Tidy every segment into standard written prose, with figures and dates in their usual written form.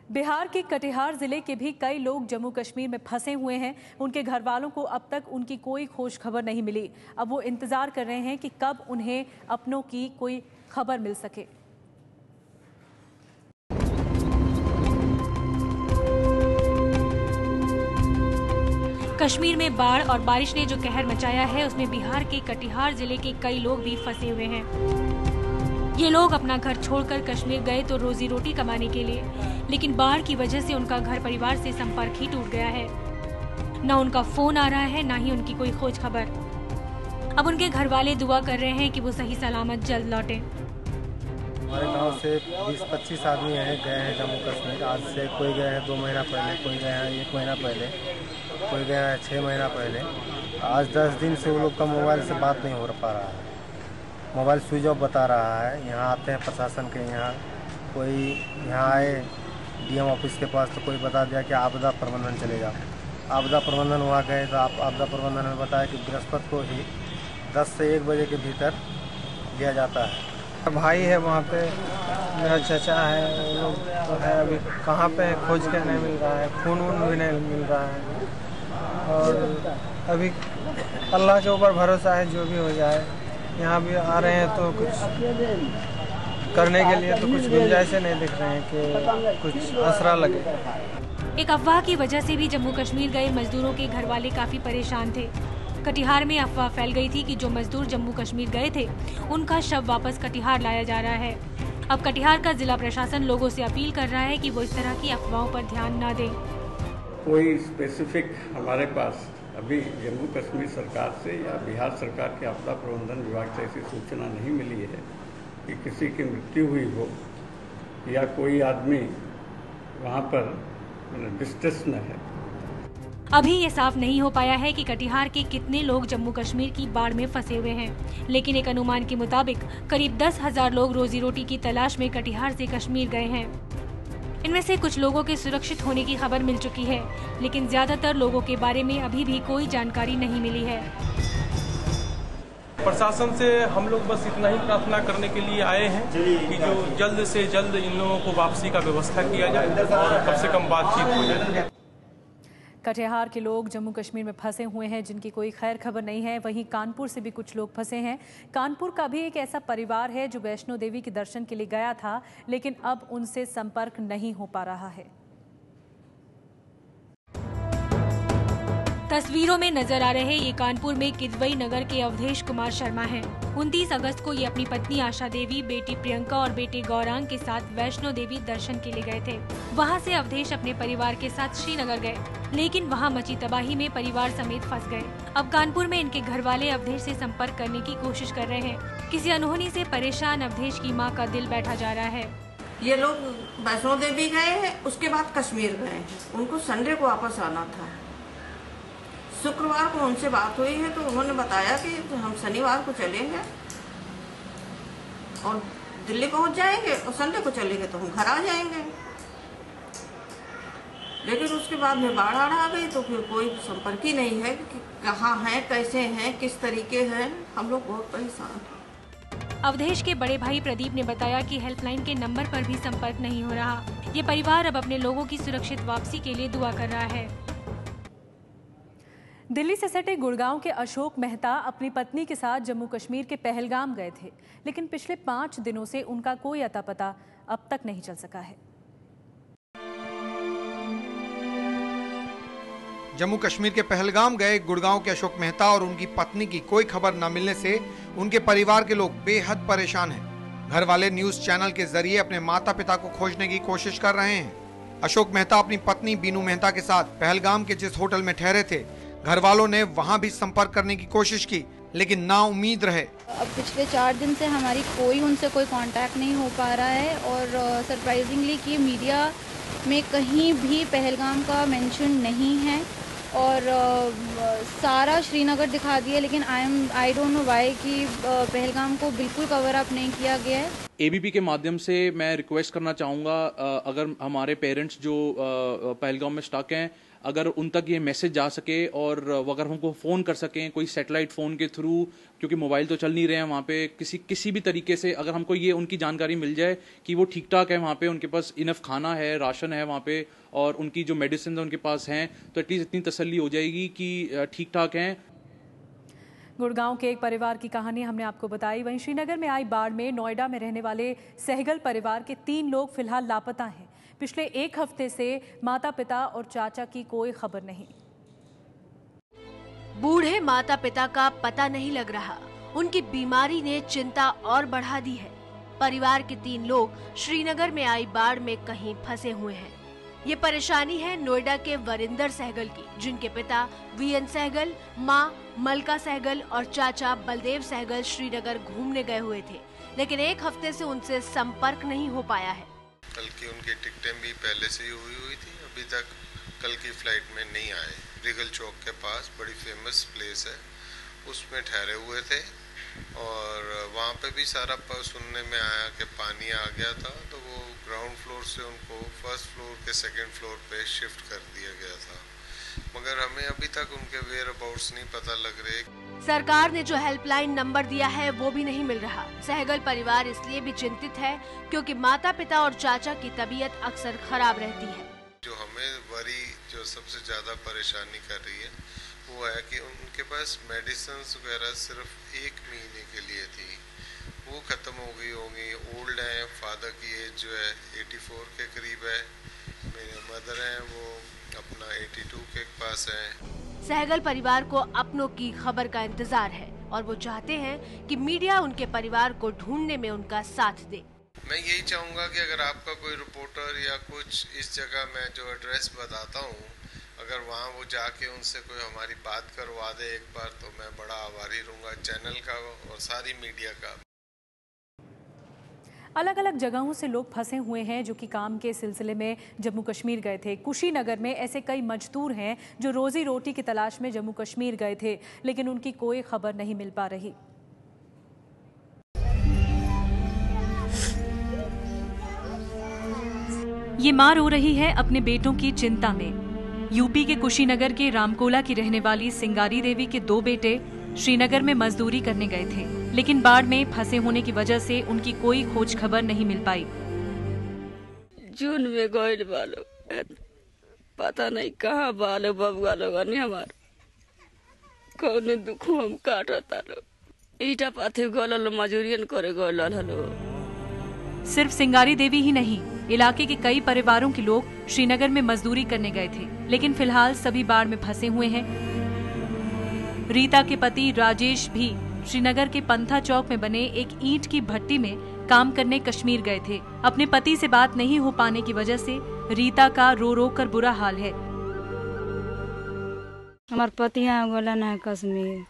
बिहार के कटिहार जिले के भी कई लोग जम्मू कश्मीर में फंसे हुए हैं। उनके घर वालों को अब तक उनकी कोई खोज खबर नहीं मिली। अब वो इंतजार कर रहे हैं कि कब उन्हें अपनों की कोई खबर मिल सके। कश्मीर में बाढ़ और बारिश ने जो कहर मचाया है, उसमें बिहार के कटिहार जिले के कई लोग भी फंसे हुए हैं। ये लोग अपना घर छोड़कर कश्मीर गए तो रोजी रोटी कमाने के लिए, लेकिन बाढ़ की वजह से उनका घर परिवार से संपर्क ही टूट गया है। न उनका फोन आ रहा है, न ही उनकी कोई खोज खबर। अब उनके घर वाले दुआ कर रहे हैं कि वो सही सलामत जल्द लौटें। हमारे गांव से 20-25 आदमी गए हैं जम्मू कश्मीर। आज से कोई गए हैं 2 महीना पहले, कोई गए हैं 1 महीना पहले, कोई गए हैं 6 महीना पहले। आज 10 दिन से वो लोग का मोबाइल से बात नहीं हो पा रहा है। मोबाइल स्विच ऑफ बता रहा है। यहाँ आते हैं प्रशासन के यहाँ, कोई यहाँ आए डीएम ऑफिस के पास तो कोई बता दिया कि आपदा प्रबंधन चलेगा। आपदा प्रबंधन वहाँ गए तो आपदा प्रबंधन ने बताया कि बृहस्पति को ही 10 से 1 बजे के भीतर दिया जाता है। भाई है वहाँ पे, मेरा चाचा है, वो लोग तो है अभी कहाँ पे है, खोज के नहीं मिल रहा है, खून वून भी नहीं मिल रहा है। और अभी अल्लाह के ऊपर भरोसा है, जो भी हो जाए। यहाँ भी आ रहे हैं तो कुछ करने के लिए तो कुछ गुंजाइशें नहीं दिख रहे हैं कि कुछ आसरा लगे। एक अफवाह की वजह से भी जम्मू कश्मीर गए मजदूरों के घर वाले काफी परेशान थे। कटिहार में अफवाह फैल गई थी कि जो मजदूर जम्मू कश्मीर गए थे, उनका शव वापस कटिहार लाया जा रहा है। अब कटिहार का जिला प्रशासन लोगों से अपील कर रहा है कि वो इस तरह की अफवाहों पर ध्यान न दें। कोई स्पेसिफिक हमारे पास अभी जम्मू कश्मीर सरकार से या बिहार सरकार के आपदा प्रबंधन विभाग से ऐसी सूचना नहीं मिली है कि किसी की मृत्यु हुई हो या कोई आदमी वहाँ पर डिस्ट्रेस में है। अभी ये साफ नहीं हो पाया है कि कटिहार के कितने लोग जम्मू कश्मीर की बाढ़ में फंसे हुए हैं, लेकिन एक अनुमान के मुताबिक करीब 10,000 लोग रोजी रोटी की तलाश में कटिहार से कश्मीर गए हैं। इनमें से कुछ लोगों के सुरक्षित होने की खबर मिल चुकी है, लेकिन ज्यादातर लोगों के बारे में अभी भी कोई जानकारी नहीं मिली है। प्रशासन से हम लोग बस इतना ही प्रार्थना करने के लिए आए हैं कि जो जल्द से जल्द इन लोगों को वापसी का व्यवस्था किया जाए और कम से कम बातचीत हो जाए। कटिहार के लोग जम्मू कश्मीर में फंसे हुए हैं जिनकी कोई खैर खबर नहीं है। वहीं कानपुर से भी कुछ लोग फंसे हैं। कानपुर का भी एक ऐसा परिवार है जो वैष्णो देवी के दर्शन के लिए गया था, लेकिन अब उनसे संपर्क नहीं हो पा रहा है। तस्वीरों में नजर आ रहे ये कानपुर में किदवई नगर के अवधेश कुमार शर्मा हैं। 29 अगस्त को ये अपनी पत्नी आशा देवी, बेटी प्रियंका और बेटे गौरांग के साथ वैष्णो देवी दर्शन के लिए गए थे। वहां से अवधेश अपने परिवार के साथ श्रीनगर गए, लेकिन वहां मची तबाही में परिवार समेत फंस गए। अब कानपुर में इनके घर वाले अवधेश से संपर्क करने की कोशिश कर रहे हैं। किसी अनहोनी से परेशान अवधेश की माँ का दिल बैठा जा रहा है। ये लोग वैष्णो देवी गए हैं, उसके बाद कश्मीर गए हैं। उनको संडे को वापस आना था। शुक्रवार को उनसे बात हुई है तो उन्होंने बताया कि हम शनिवार को चलेंगे और दिल्ली पहुंच जाएंगे और संडे को चलेंगे तो हम घर आ जाएंगे। लेकिन उसके बाद में बाढ़ आ गई तो फिर कोई संपर्क ही नहीं है कि कहाँ हैं, कैसे हैं, किस तरीके हैं। हम लोग बहुत परेशान हैं। अवधेश के बड़े भाई प्रदीप ने बताया कि हेल्पलाइन के नंबर पर भी संपर्क नहीं हो रहा। ये परिवार अब अपने लोगों की सुरक्षित वापसी के लिए दुआ कर रहा है। दिल्ली से सटे गुड़गांव के अशोक मेहता अपनी पत्नी के साथ जम्मू कश्मीर के पहलगाम गए थे, लेकिन पिछले 5 दिनों से उनका कोई अता पता अब तक नहीं चल सका है। जम्मू कश्मीर के पहलगाम गए गुड़गांव के अशोक मेहता और उनकी पत्नी की कोई खबर न मिलने से उनके परिवार के लोग बेहद परेशान हैं। घर वाले न्यूज चैनल के जरिए अपने माता पिता को खोजने की कोशिश कर रहे हैं। अशोक मेहता अपनी पत्नी बीनू मेहता के साथ पहलगाम के जिस होटल में ठहरे थे, घर वालों ने वहां भी संपर्क करने की कोशिश की, लेकिन ना उम्मीद रहे। अब पिछले 4 दिन से हमारी उनसे कोई कांटेक्ट नहीं हो पा रहा है और सरप्राइजिंगली कि मीडिया में कहीं भी पहलगाम का मेंशन नहीं है और सारा श्रीनगर दिखा दिया, लेकिन आई डोंट नो व्हाई कि पहलगाम को बिल्कुल कवर अप नहीं किया गया है। एबीपी के माध्यम से मैं रिक्वेस्ट करना चाहूँगा, अगर हमारे पेरेंट्स जो पहलगाम में स्टक हैं, अगर उन तक ये मैसेज जा सके और अगर हमको फ़ोन कर सकें कोई सैटेलाइट फ़ोन के थ्रू, क्योंकि मोबाइल तो चल नहीं रहे हैं वहाँ पे, किसी भी तरीके से अगर हमको ये उनकी जानकारी मिल जाए कि वो ठीक ठाक है वहाँ पे, उनके पास इनफ खाना है, राशन है वहाँ पे और उनकी जो मेडिसिन उनके पास हैं, तो एटलीस्ट इतनी तसल्ली हो जाएगी कि ठीक ठाक हैं। गुड़गांव के एक परिवार की कहानी हमने आपको बताई। वहीं श्रीनगर में आई बाढ़ में नोएडा में रहने वाले सहगल परिवार के 3 लोग फिलहाल लापता हैं। पिछले 1 हफ्ते से माता पिता और चाचा की कोई खबर नहीं। बूढ़े माता पिता का पता नहीं लग रहा। उनकी बीमारी ने चिंता और बढ़ा दी है। परिवार के 3 लोग श्रीनगर में आई बाढ़ में कहीं फंसे हुए हैं। ये परेशानी है नोएडा के वरिंदर सहगल की, जिनके पिता वीएन सहगल, मां मलका सहगल और चाचा बलदेव सहगल श्रीनगर घूमने गए हुए थे, लेकिन 1 हफ्ते से उनसे संपर्क नहीं हो पाया है। कल की उनकी टिकटें भी पहले से ही हुई थी, अभी तक कल की फ्लाइट में नहीं आए। रिगल चौक के पास बड़ी फेमस प्लेस है, उसमें ठहरे हुए थे और वहाँ पे भी सारा सुनने में आया कि पानी आ गया था, तो वो ग्राउंड फ्लोर से उनको फर्स्ट फ्लोर के सेकंड फ्लोर पे शिफ्ट कर दिया गया था, मगर हमें अभी तक उनके वेयर अबाउट्स नहीं पता लग रहे। सरकार ने जो हेल्पलाइन नंबर दिया है वो भी नहीं मिल रहा। सहगल परिवार इसलिए भी चिंतित है क्योंकि माता पिता और चाचा की तबीयत अक्सर खराब रहती है। जो हमें जो सबसे ज्यादा परेशानी कर रही है वो है कि उनके पास मेडिसिन वगैरह सिर्फ 1 महीने के लिए थी, वो खत्म हो गई होंगी। ओल्ड हैं, फादर की एज जो है 84 के करीब है, मेरे मदर हैं वो अपना 82 के पास है। सहगल परिवार को अपनों की खबर का इंतजार है और वो चाहते हैं कि मीडिया उनके परिवार को ढूंढने में उनका साथ दे। मैं यही चाहूँगा कि अगर आपका कोई रिपोर्टर या कुछ इस जगह मैं जो एड्रेस बताता हूँ, अगर वहाँ वो जाके उनसे कोई हमारी बात करवा दे एक बार, तो मैं बड़ा आभारी रहूँगा चैनल का और सारी मीडिया का। अलग अलग जगहों से लोग फंसे हुए हैं जो कि काम के सिलसिले में जम्मू कश्मीर गए थे। कुशीनगर में ऐसे कई मजदूर हैं जो रोजी रोटी की तलाश में जम्मू कश्मीर गए थे, लेकिन उनकी कोई खबर नहीं मिल पा रही। ये मां रो रही है अपने बेटों की चिंता में। यूपी के कुशीनगर के रामकोला की रहने वाली सिंगारी देवी के 2 बेटे श्रीनगर में मजदूरी करने गए थे, लेकिन बाढ़ में फंसे होने की वजह से उनकी कोई खोज खबर नहीं मिल पाई। जून में गए बालो, पता नहीं कहाँ बालो बबुआ लोग हमार कौन दुख हम काटता लो, ईटा पाथे गोल मजूरियन करे गोल हलो। सिर्फ सिंगारी देवी ही नहीं, इलाके के कई परिवारों के लोग श्रीनगर में मजदूरी करने गए थे, लेकिन फिलहाल सभी बाढ़ में फंसे हुए हैं। रीता के पति राजेश भी श्रीनगर के पंथा चौक में बने एक ईंट की भट्टी में काम करने कश्मीर गए थे। अपने पति से बात नहीं हो पाने की वजह से रीता का रो रो कर बुरा हाल है। हमारे पति यहाँ गोला है कश्मीर,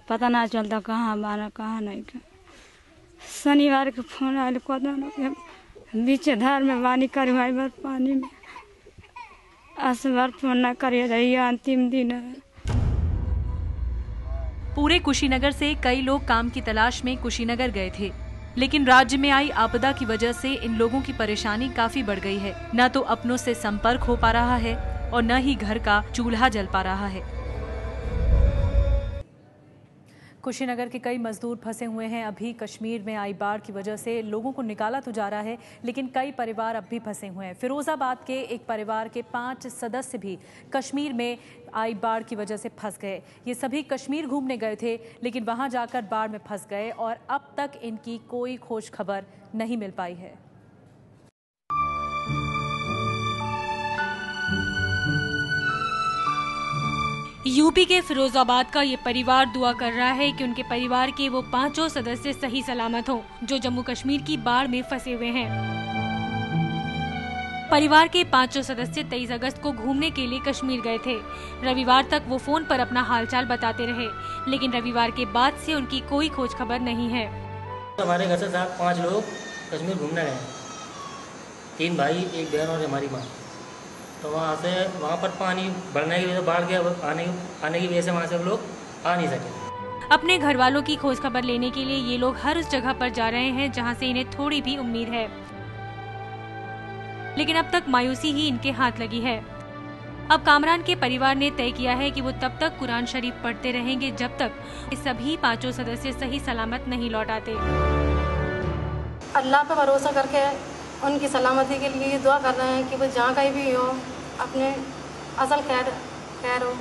पता ना चलता कहाँ बाना कहाँ नहीं। शनिवार के फोन आये कदम बीच धार में बानी करवाई बार पानी में, असबार फोन न करिए रही अंतिम दिन है। पूरे कुशीनगर से कई लोग काम की तलाश में कुशीनगर गए थे, लेकिन राज्य में आई आपदा की वजह से इन लोगों की परेशानी काफी बढ़ गई है। न तो अपनों से संपर्क हो पा रहा है और न ही घर का चूल्हा जल पा रहा है। कुशीनगर के कई मजदूर फंसे हुए हैं। अभी कश्मीर में आई बाढ़ की वजह से लोगों को निकाला तो जा रहा है, लेकिन कई परिवार अब भी फंसे हुए हैं। फिरोजाबाद के एक परिवार के 5 सदस्य भी कश्मीर में आई बाढ़ की वजह से फंस गए। ये सभी कश्मीर घूमने गए थे, लेकिन वहां जाकर बाढ़ में फंस गए और अब तक इनकी कोई खोज खबर नहीं मिल पाई है। यूपी के फिरोजाबाद का ये परिवार दुआ कर रहा है कि उनके परिवार के वो 5 सदस्य सही सलामत हों जो जम्मू कश्मीर की बाढ़ में फंसे हुए हैं। परिवार के 5 सदस्य 23 अगस्त को घूमने के लिए कश्मीर गए थे। रविवार तक वो फोन पर अपना हालचाल बताते रहे, लेकिन रविवार के बाद से उनकी कोई खोज खबर नहीं है। हमारे घर से 5 लोग कश्मीर घूमने गए, 3 भाई, 1 बहन और हमारी माँ। तो वहाँ पर पानी बढ़ने की वजह से, बाढ़ के आने की वजह से वहाँ से लोग आ नहीं सके। अपने घर वालों की खोज खबर लेने के लिए ये लोग हर उस जगह पर जा रहे हैं जहाँ से इन्हें थोड़ी भी उम्मीद है, लेकिन अब तक मायूसी ही इनके हाथ लगी है। अब कामरान के परिवार ने तय किया है कि वो तब तक कुरान शरीफ पढ़ते रहेंगे जब तक सभी 5 सदस्य सही सलामत नहीं लौट आते। अल्लाह पर भरोसा करके उनकी सलामती के लिए दुआ कर रहे हैं कि वो जहाँ कहीं भी हो अपने असल खैर हो।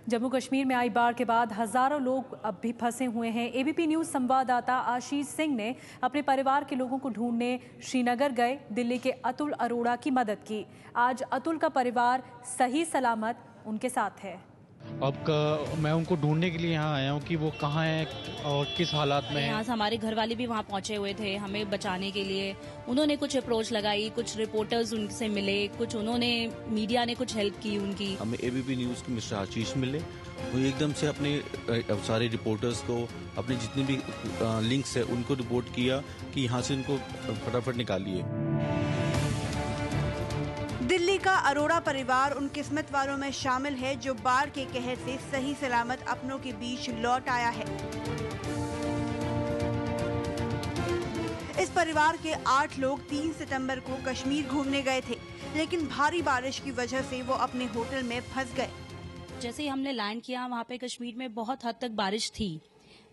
जम्मू कश्मीर में आई बाढ़ के बाद हजारों लोग अब भी फंसे हुए हैं। एबीपी न्यूज संवाददाता आशीष सिंह ने अपने परिवार के लोगों को ढूंढने श्रीनगर गए। दिल्ली के अतुल अरोड़ा की मदद की। आज अतुल का परिवार सही सलामत उनके साथ है। अब मैं उनको ढूंढने के लिए यहाँ आया हूँ कि वो कहाँ हैं और किस हालात में हैं। यहाँ से हमारे घर वाले भी वहाँ पहुँचे हुए थे हमें बचाने के लिए। उन्होंने कुछ अप्रोच लगाई, कुछ रिपोर्टर्स उनसे मिले, कुछ उन्होंने मीडिया ने कुछ हेल्प की उनकी। हमें एबीपी न्यूज के मिस्टर आशीष मिले, वो एकदम से अपने सारे रिपोर्टर्स को अपने जितने भी लिंक्स है उनको रिपोर्ट किया कि यहाँ से उनको फटाफट निकालिए। दिल्ली का अरोड़ा परिवार उन किस्मत वालों में शामिल है जो बाढ़ के कहर से सही सलामत अपनों के बीच लौट आया है। इस परिवार के 8 लोग 3 सितंबर को कश्मीर घूमने गए थे, लेकिन भारी बारिश की वजह से वो अपने होटल में फंस गए। जैसे ही हमने लैंड किया वहाँ पे कश्मीर में बहुत हद तक बारिश थी।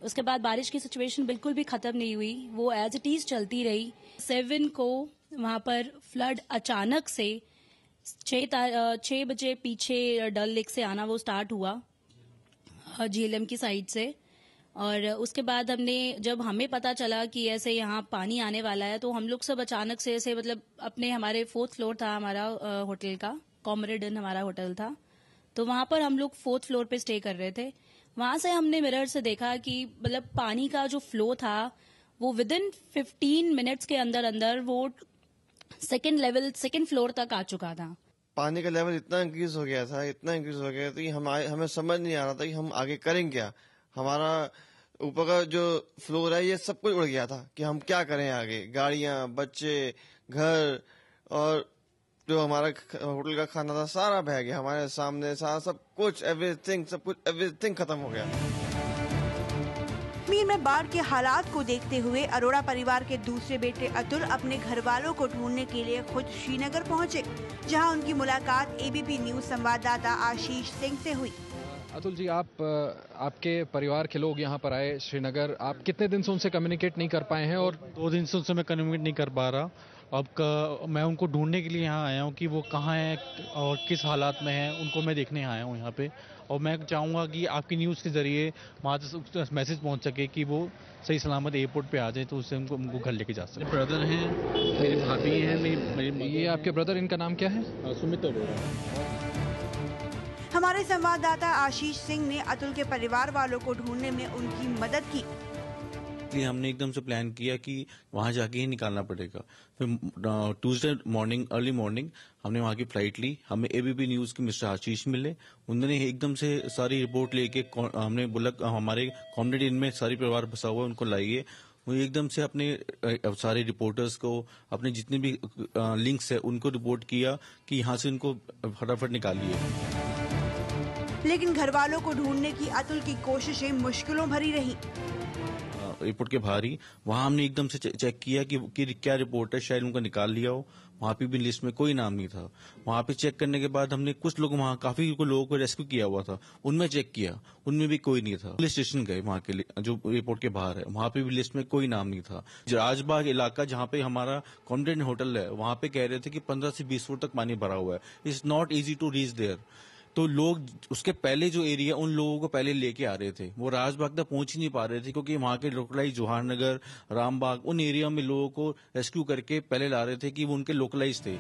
उसके बाद बारिश की सिचुएशन बिल्कुल भी खत्म नहीं हुई, वो एज इट इज चलती रही। 7 को वहाँ पर फ्लड अचानक से 6 बजे पीछे डल लेक से आना वो स्टार्ट हुआ जीएलएम की साइड से। और उसके बाद जब हमें पता चला कि ऐसे यहाँ पानी आने वाला है तो हम लोग सब अचानक से ऐसे हमारे 4th फ्लोर था हमारा होटल का, कॉमरेड इन हमारा होटल था, तो वहां पर हम लोग 4th फ्लोर पे स्टे कर रहे थे। वहां से हमने मिरर से देखा कि पानी का जो फ्लो था वो विदिन 15 मिनट्स के अंदर वो सेकंड फ्लोर तक आ चुका था। पानी का लेवल इतना इंक्रीज हो गया था कि हमें समझ नहीं आ रहा था कि हम आगे करें क्या। हमारा ऊपर का जो फ्लोर है ये सब कुछ उड़ गया था कि हम क्या करें आगे। गाड़ियां, बच्चे, घर और जो हमारा होटल का खाना था सारा बह गया हमारे सामने। सारा सब कुछ एवरीथिंग खत्म हो गया। कश्मीर में बाढ़ के हालात को देखते हुए अरोड़ा परिवार के दूसरे बेटे अतुल अपने घर वालों को ढूंढने के लिए खुद श्रीनगर पहुंचे, जहां उनकी मुलाकात एबीपी न्यूज संवाददाता आशीष सिंह से हुई। अतुल जी, आपके परिवार के लोग यहाँ पर आए श्रीनगर, आप कितने दिन से उनसे कम्युनिकेट नहीं कर पाए हैं? और 2 दिन से उनसे मैं कम्युनिकेट नहीं कर पा रहा। अब मैं उनको ढूंढने के लिए यहाँ आया हूँ कि वो कहाँ हैं और किस हालात में हैं, उनको मैं देखने आया हूँ यहाँ पे। और मैं चाहूँगा कि आपकी न्यूज़ के ज़रिए वहाँ तक मैसेज पहुँच सके कि वो सही सलामत एयरपोर्ट पे आ जाए, तो उससे उनको घर लेके जा सके। ब्रदर हैं, मेरी भाभी हैं, मेरी ये आपके ब्रदर, इनका नाम क्या है? सुमित अरोड़ा। हमारे संवाददाता आशीष सिंह ने अतुल के परिवार वालों को ढूंढने में उनकी मदद की। इसलिए हमने एकदम से प्लान किया कि वहां जाके ही निकालना पड़ेगा। फिर ट्यूसडे मॉर्निंग, अर्ली मॉर्निंग हमने वहां की फ्लाइट ली। हमें एबीपी न्यूज के मिस्टर आशीष मिले, उन्होंने एकदम से सारी रिपोर्ट लेके हमने बोला हमारे कॉमरेड इन में सारी परिवार बसा हुआ है, उनको लाइए। वो एकदम से अपने सारे रिपोर्टर्स को, अपने जितने भी लिंक्स है उनको रिपोर्ट किया कि यहाँ से उनको फटाफट निकालिए। लेकिन घर वालों को ढूंढने की अतुल की कोशिशें मुश्किलों भरी रही। एयरपोर्ट के बाहर ही वहां हमने एकदम से चेक किया कि क्या रिपोर्ट है, शायद उनका निकाल लिया हो। वहां पे भी लिस्ट में कोई नाम नहीं था। वहां पे चेक करने के बाद हमने कुछ लोग, वहां काफी लोगों को रेस्क्यू किया हुआ था, उनमें चेक किया, उनमें भी कोई नहीं था। पुलिस स्टेशन गए वहां के लिए जो एयरपोर्ट के बाहर है, वहां पे भी लिस्ट में कोई नाम नहीं था। राजबाग इलाका जहां पे हमारा कॉन्टिनेंट होटल है, वहां पे कह रहे थे कि 15 से 20 फुट तक पानी भरा हुआ है। It's not easy to reach there. तो लोग उसके पहले जो एरिया, उन लोगों को पहले लेके आ रहे थे, वो राजबाग तक पहुंच ही नहीं पा रहे थे क्योंकि वहां के लोकलाइज जवाहरनगर, रामबाग, उन एरिया में लोगों को रेस्क्यू करके पहले ला रहे थे कि वो उनके लोकलाइज थे।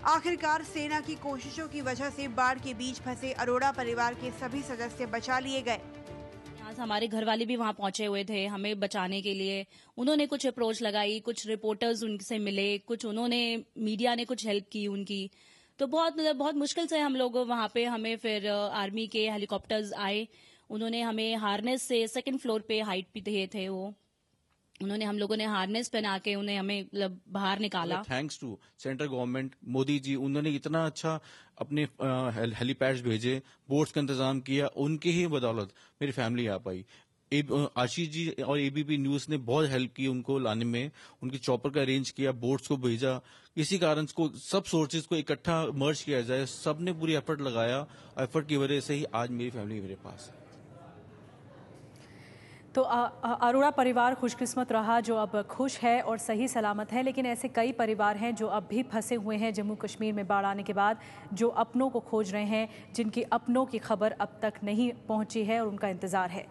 आखिरकार सेना की कोशिशों की वजह से बाढ़ के बीच फंसे अरोड़ा परिवार के सभी सदस्य बचा लिए गए। हमारे घर वाले भी वहाँ पहुंचे हुए थे हमें बचाने के लिए। उन्होंने कुछ अप्रोच लगाई, कुछ रिपोर्टर्स उनसे मिले, कुछ उन्होंने मीडिया ने कुछ हेल्प की उनकी। तो बहुत मुश्किल से हम लोग वहाँ पे, हमें फिर आर्मी के हेलीकॉप्टर्स आए, उन्होंने हमें हार्नेस से 2nd फ्लोर पे हाइट पे थे वो, उन्होंने हम लोगों ने हार्नेस पहना के हमें बाहर निकाला। Thanks to central government, Modi ji, उन्होंने इतना अच्छा अपने हेलीपैड्स भेजे, बोट्स का इंतजाम किया, उनकी ही बदौलत मेरी फैमिली आ पाई। आशीष जी और एबीपी न्यूज ने बहुत हेल्प की उनको लाने में, उनकी चॉपर का अरेंज किया, बोट्स को भेजा, किसी कारण को सब सोर्सेज को इकट्ठा मर्ज किया जाए, सबने पूरी एफर्ट लगाया। एफर्ट की वजह से ही आज मेरी फैमिली मेरे पास है। तो अरोड़ा परिवार खुशकिस्मत रहा जो अब खुश है और सही सलामत है, लेकिन ऐसे कई परिवार हैं जो अब भी फंसे हुए हैं जम्मू कश्मीर में बाढ़ आने के बाद, जो अपनों को खोज रहे हैं, जिनकी अपनों की खबर अब तक नहीं पहुंची है और उनका इंतजार है।